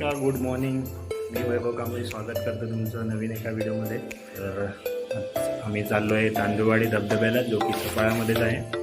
नमस्कार, good morning. मी वैभव कांबळे स्वागत करतो तुमचं नवीन एका व्हिडिओमध्ये. तर आज आम्ही चाललो आहे तांदुळवाडी धबधब्याला, जो की सफाळ्यामध्येच आहे.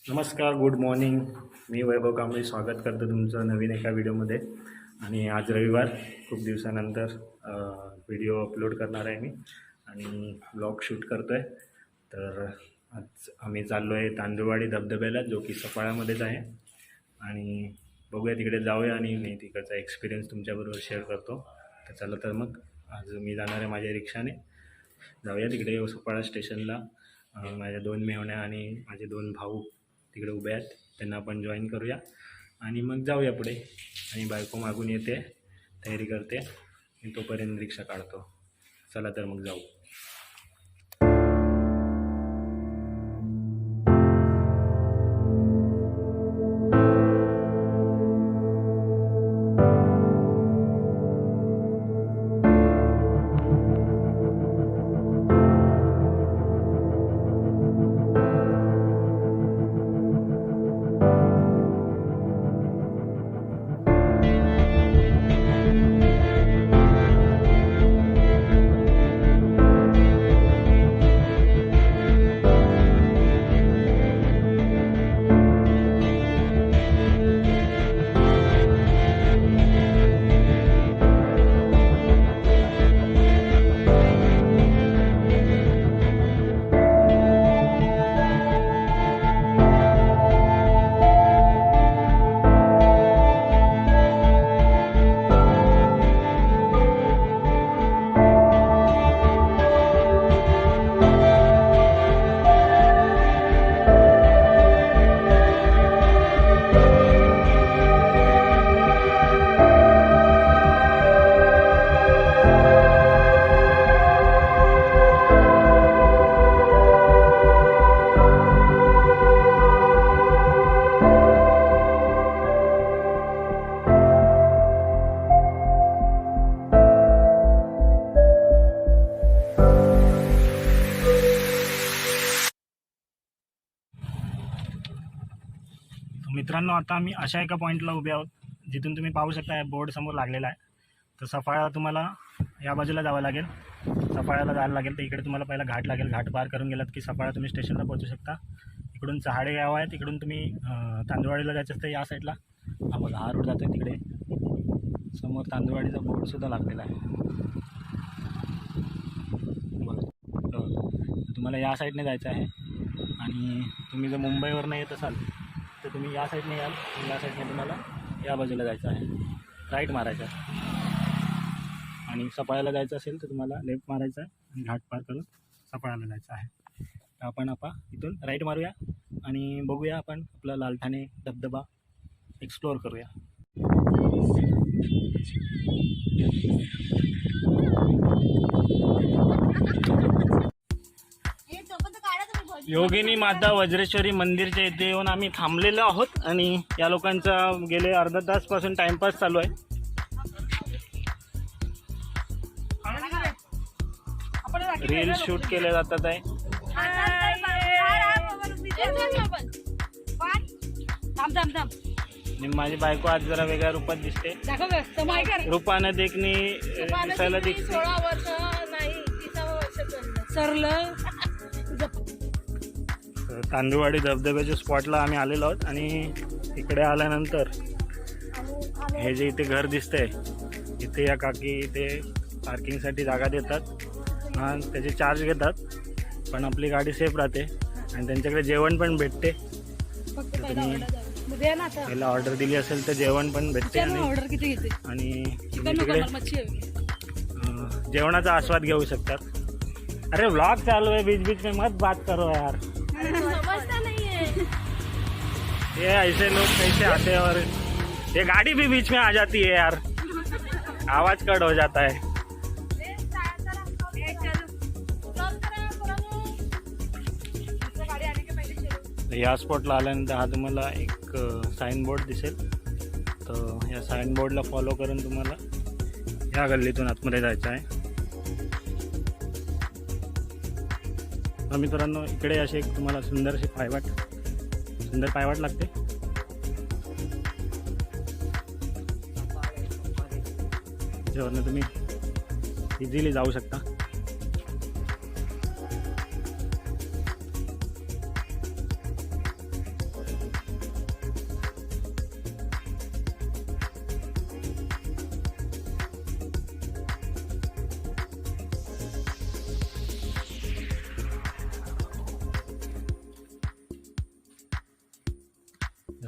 नमस्कार, गुड मॉर्निंग. मी वैभव कांबळे स्वागत करतो तुमचं नवीन एका व्हिडिओमध्ये. आणि आज रविवार, खूप दिवसानंतर व्हिडिओ अपलोड करणार आहे मी आणि ब्लॉग शूट करतो आहे. तर आज आम्ही चाललो आहे तांदुळवाडी धबधब्याला, जो की सफाळ्यामध्येच आहे. आणि बघूया, तिकडे जाऊया आणि मी तिकडचा एक्सपिरियन्स तुमच्याबरोबर शेअर करतो. तर चला, तर मग आज मी जाणार आहे माझ्या रिक्षाने. जाऊया तिकडे सफाळा स्टेशनला. माझ्या 2 मेहुण्या आणि माझे 2 भाऊ तिकडे उभे आहेत, त्यांना आपण जॉईन करूया आणि मग जाऊया पुढे. आणि बायको मागून येते, तयारी करते, मी तोपर्यंत रिक्षा काढतो. चला तर मग जाऊ. मित्रांनो, आता आम्ही अशा एका पॉईंटला उभे आहोत जिथून तुम्ही पाहू शकता बोर्ड समोर लागलेला आहे. तर सफाळा तुम्हाला या बाजूला जावं लागेल, सफाळ्याला जायला लागेल. तर इकडे तुम्हाला पहिला घाट लागेल. घाट पार करून गेलात की सफाळा तुम्ही स्टेशनला पोहोचू शकता. इकडून चहाडे गाव आहे, तिकडून तुम्ही तांदुळवाडीला जायचं असतं या साईडला. हा बघा, हा रोड जातो तिकडे. समोर तांदुळवाडीचा बोर्डसुद्धा लागलेला आहे बघा. तुम्हाला या साईडने जायचं आहे आणि तुम्ही जर मुंबईवरनं येत असाल तर तुम्ही या साईडने याल, या साईडने तुम्हाला या बाजूला जायचं आहे, राईट मारायचं आहे. आणि सफाळ्याला जायचं असेल तर तुम्हाला लेफ्ट मारायचं आहे आणि घाट पार करून सफाळ्याला जायचं आहे. तर आपण इथून राईट मारूया आणि बघूया आपण आपला लालठाणे धबधबा एक्सप्लोअर करूया. योगिनी माता वज्रेश्वरी मंदिरच्या इथे येऊन आम्ही थांबलेलो आहोत आणि या लोकांचा गेले अर्धा तासपासून टाइमपास चालू आहे. रील शूट केले जातात आहे. माझी बायको आज जरा वेगळ्या रूपात दिसते, रूपानं देखणी दिसायला दिसते. तांदुळवाडी धबधब्याच्या स्पॉटला आम्ही आलेलो आहोत आणि इकडे आल्यानंतर हे जे इथे घर दिसतंय इथे या काकी इथे पार्किंगसाठी जागा देतात आणि त्याचे चार्ज घेतात, पण आपली गाडी सेफ राहते आणि त्यांच्याकडे जेवण पण भेटते. पहिला ऑर्डर दिली असेल तर जेवण पण भेटते आणि तिकडे जेवणाचा आस्वाद घेऊ शकतात. अरे व्लॉग चालू है, बीच बीच में मत बात करो यार. ये ऐसे लोग कैसे आते हैं और ये गाड़ी भी बीच में आ जाती है यार, आवाज कट हो जाता है. या स्पॉटला आल्यानंतर हा तुम्हाला एक साइन बोर्ड दिसेल, तर या साइन बोर्डला फॉलो करून तुम्हाला या गल्लीतून आतमध्ये जायचं आहे. मित्रांनो इकडे असे एक तुम्हाला सुंदर पायवाट लागते. ज्यावरनं तुम्ही इझिली जाऊ शकता.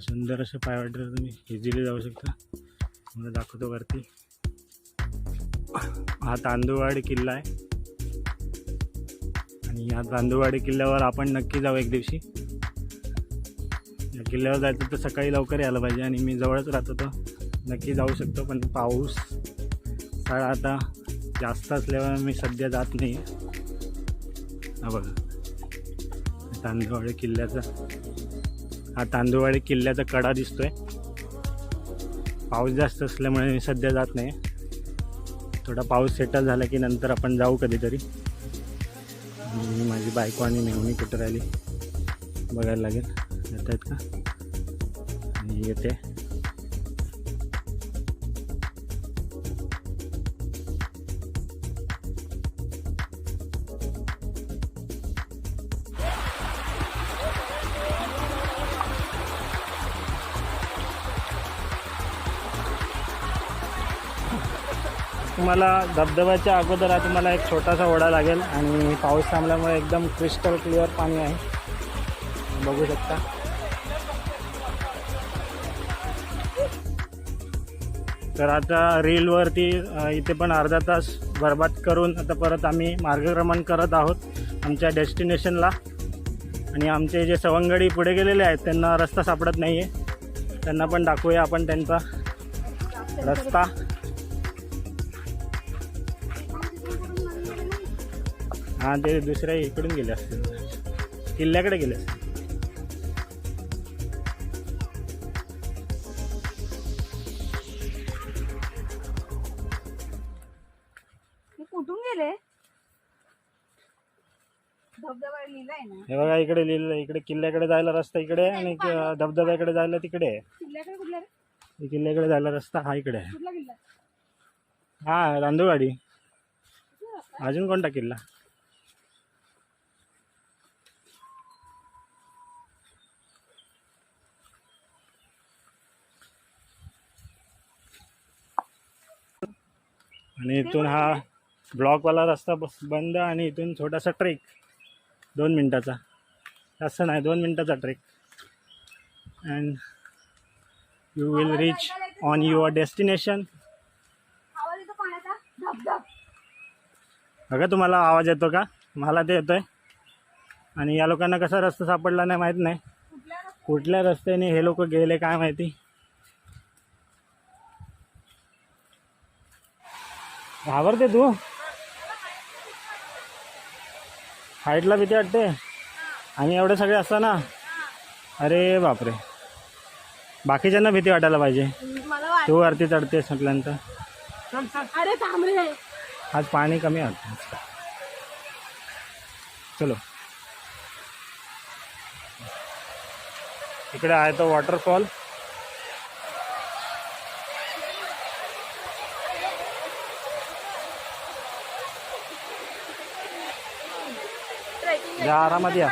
सुंदर असे पायवाटेवर तुम्ही इझिली जाऊ शकता. मला दाखवतो वरती. हा तांदुळवाडी किल्ला आहे आणि या तांदुळवाडी किल्ल्यावर आपण नक्की जाऊ एक दिवशी. या किल्ल्यावर जायचं तर सकाळी लवकर यायला पाहिजे आणि मी जवळच राहतो तर नक्की जाऊ शकतो, पण पाऊस काळ आता जास्त असल्यावर मी सध्या जात नाही. हा बघा हा तांदुळवाडी किल्ल्याचा कडा दिसतोय. पाऊस जास्त असल्यामुळे मी सध्या जात नाही. थोडा पाऊस सेटल झाला की नंतर आपण जाऊ कधीतरी. माझी बायको आणि मेहुणी कुठं राहिली बघायला लागेल. येत आहेत का? आणि येते. तुम्हाला धबधब्याच्या अगोदर तुम्हाला एक छोटासा ओढा लागेल आणि पाऊस थांबल्यामुळे एकदम क्रिस्टल क्लिअर पाणी आहे, बघू शकता. तर आता रीलवरती इथे पण अर्धा तास बरबाद करून आता परत आम्ही मार्गक्रमण करत आहोत आमच्या डेस्टिनेशनला. आणि आमचे जे सवंगडी पुढे गेलेले आहेत त्यांना रस्ता सापडत नाही आहे, त्यांना पण दाखवूया आपण त्यांचा रस्ता. हां ते दुसऱ्या इकडून गेले असतील, किल्ल्याकडे गेले असतील. कुठून गेले? धबधबा लिहिलाय ना हे बघा, इकडे लिहिलं. इकडे किल्ल्याकडे जायला रस्ता इकडे आहे आणि धबधब्याकडे जायला तिकडे आहे. किल्ल्याकडे कुठला रे? किल्ल्याकडे जायला रस्ता हा इकडे आहे. कुठला किल्ला? हा तांदुळवाडी. अजून कोणता किल्ला? आणि इथून हा ब्लॉकवाला रस्ता बंद आणि इथून छोटासा ट्रेक 2 मिनिटाचा. जास्त नाही 2 मिनटाचा trek and you will reach on your destination. आवाज येतो पाण्याचा धबधब. बघा तुम्हाला आवाज येतो का? मला ते येतोय. आणि या लोकांना कसा रस्ता सापडला नाही माहीत नाही. कुठल्या रस्त्याने हे लोक गेले काय माहिती. घाबरते तू? हाईटला भीती वाटते आणि एवढे सगळे असताना. अरे बापरे, बाकीच्यांना भीती वाटायला पाहिजे. तू वरती चढतेस म्हटल्यानंतर. अरे थांब रे. आज पाणी कमी वाटतं. चलो, इकडे आहे तो वॉटरफॉल. या आरामात या.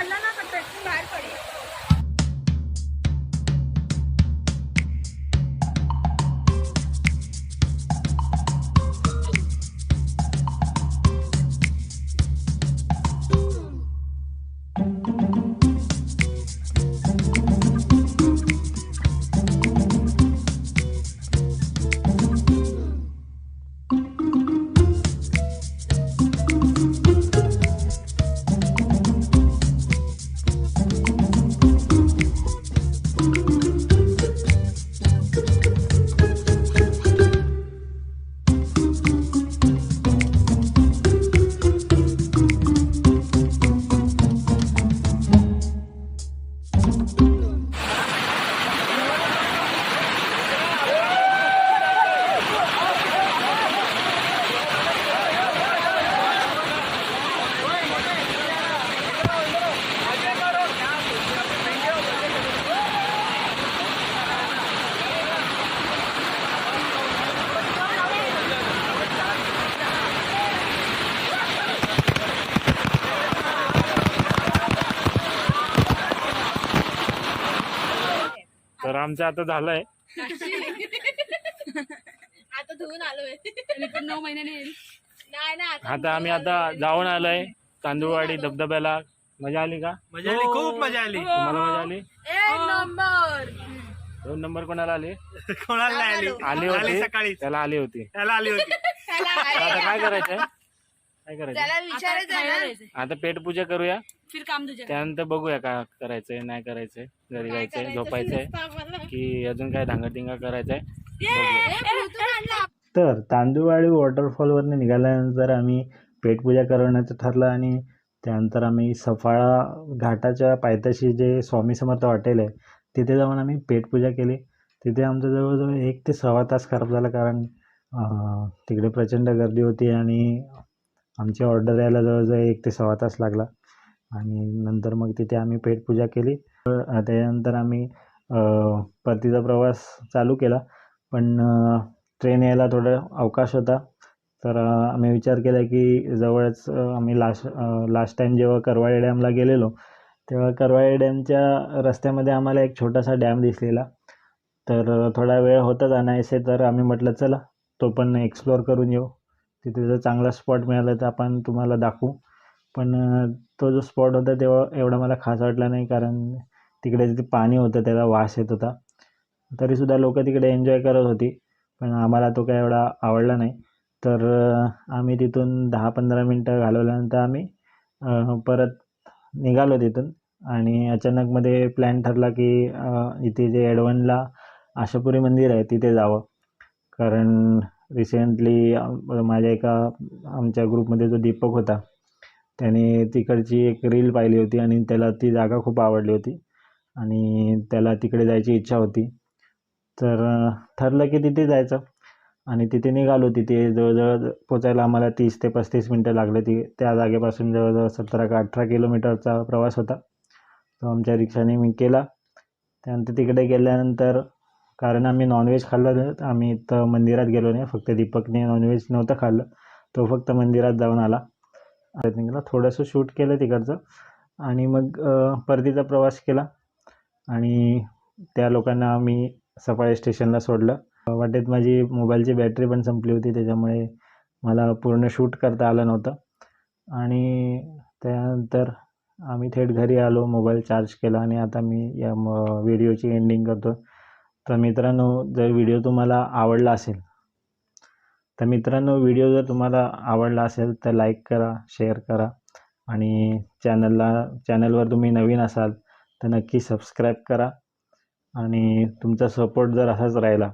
तर आमचं आता झालंय. आता धुवून आलोय. मी पण 9 महिन्याने येईल. नाही ना आता आम्ही आता जाऊन आलोय तांदूळवाडी धबधब्याला. मजा आली का? मजा आली, खूप मजा आली. तुम्हाला मजा आली? 1 नंबर. 2 नंबर कोणाला आली? कोणाला नाही आली? आली होती सकाळी त्याला आली होती. त्याला आली होती. आता काय करायचंय? काय करायचं? त्याला विचारायचं. आता पेटपूजा करूया. फिर काम तुझे. त्यानंतर बघूया काय करायचंय नाही करायचंय. घरी जायचंय, झोपायचंय की अजून काय धांगडधिंगा करायचंय. तर तांदूळवाडी वॉटरफॉलवरनं निघाल्यानंतर आम्ही पेटपूजा करण्याचं ठरलं आणि त्यानंतर आम्ही सफाळा घाटाच्या पायथ्याशी जे स्वामी समर्थ हॉटेल आहे तिथे जाऊन आम्ही पेटपूजा केली. तिथे आमचं जवळजवळ 1 ते सव्वा तास खराब झाला कारण तिकडे प्रचंड गर्दी होती आणि आमची ऑर्डर यायला जवळजवळ 1 ते सव्वा तास लागला. आणि नंतर मग तिथे आम्ही पेटपूजा केली. त्याच्यानंतर आम्ही परतीचा प्रवास चालू केला. पण ट्रेन यायला थोडा अवकाश होता तर आम्ही विचार केला की जवळच आम्ही लास्ट टाईम जेव्हा करवाळे डॅमला गेलेलो तेव्हा करवाळे डॅमच्या रस्त्यामध्ये आम्हाला एक छोटासा डॅम दिसलेला. तर थोडा वेळ होता जाण्याचे तर आम्ही म्हटलं चला तो पण एक्सप्लोअर करून येऊ. तिथे जर चांगला स्पॉट मिळाला तर आपण तुम्हाला दाखवू. पण तो जो स्पॉट होता तेव्हा एवढा मला खास वाटला नाही कारण तिकडे जिथे पाणी होतं त्याचा वास येत होता. तरीसुद्धा लोक तिकडे एन्जॉय करत होती पण आम्हाला तो काय एवढा आवडला नाही. तर आम्ही तिथून 10-15 मिनटं घालवल्यानंतर आम्ही परत निघालो तिथून. आणि अचानकमध्ये प्लॅन ठरला की इथे जे एडवणला आशापुरी मंदिर आहे तिथे जावं. कारण रिसेंटली माझ्या आमच्या ग्रुपमध्ये जो दीपक होता त्याने तिकडची एक रील पाहिली होती आणि त्याला ती जागा खूप आवडली होती आणि त्याला तिकडे जायची इच्छा होती. तर ठरलं की तिथे जायचं आणि तिथे निघालो. तिथे जवळजवळ पोचायला आम्हाला 30 ते 35 मिनटं लागले. त्या जागेपासून जवळजवळ 17 का 18 किलोमीटरचा प्रवास होता तो आमच्या रिक्षाने मी केला. त्यानंतर तिकडे गेल्यानंतर कारण आम्ही नॉनव्हेज खाल्लं आम्ही तर मंदिरात गेलो नाही. फक्त दीपकने नॉनव्हेज नव्हतं खाल्लं, तो फक्त मंदिरात जाऊन आला. थोडंसं शूट केलं तिकडचं आणि मग परतीचा प्रवास केला आणि त्या लोकांना आम्ही सफाळे स्टेशनला सोडलं. वाटेत माझी मोबाईलची बॅटरी पण संपली होती त्याच्यामुळे मला पूर्ण शूट करता आलं नव्हतं. आणि त्यानंतर आम्ही थेट घरी आलो, मोबाईल चार्ज केला आणि आता मी या व्हिडिओची एंडिंग करतो. तर मित्रांनो, जर व्हिडिओ तुम्हाला आवडला असेल तर लाईक करा, शेअर करा आणि चॅनलवर तुम्ही नवीन असाल तर नक्की सबस्क्राईब करा. आणि तुमचा सपोर्ट जर असाच राहिला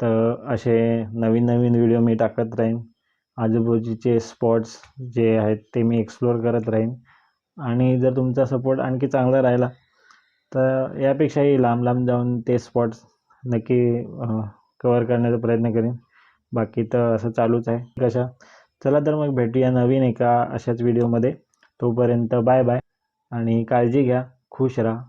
तर असे नवीन नवीन व्हिडिओ मी टाकत राहीन. आजूबाजूचे स्पॉट्स जे आहेत ते मी एक्सप्लोअर करत राहीन. आणि जर तुमचा सपोर्ट आणखी चांगला राहिला तर यापेक्षाही लांब लांब जाऊन ते स्पॉट्स नक्की कवर करण्याचा प्रयत्न करेन. बाकी तर असं चालूच आहे. चला तर मग भेटूया नवीन एका अशाच व्हिडिओमध्ये. तोपर्यंत बाय बाय आणि काळजी घ्या, खुश राहा.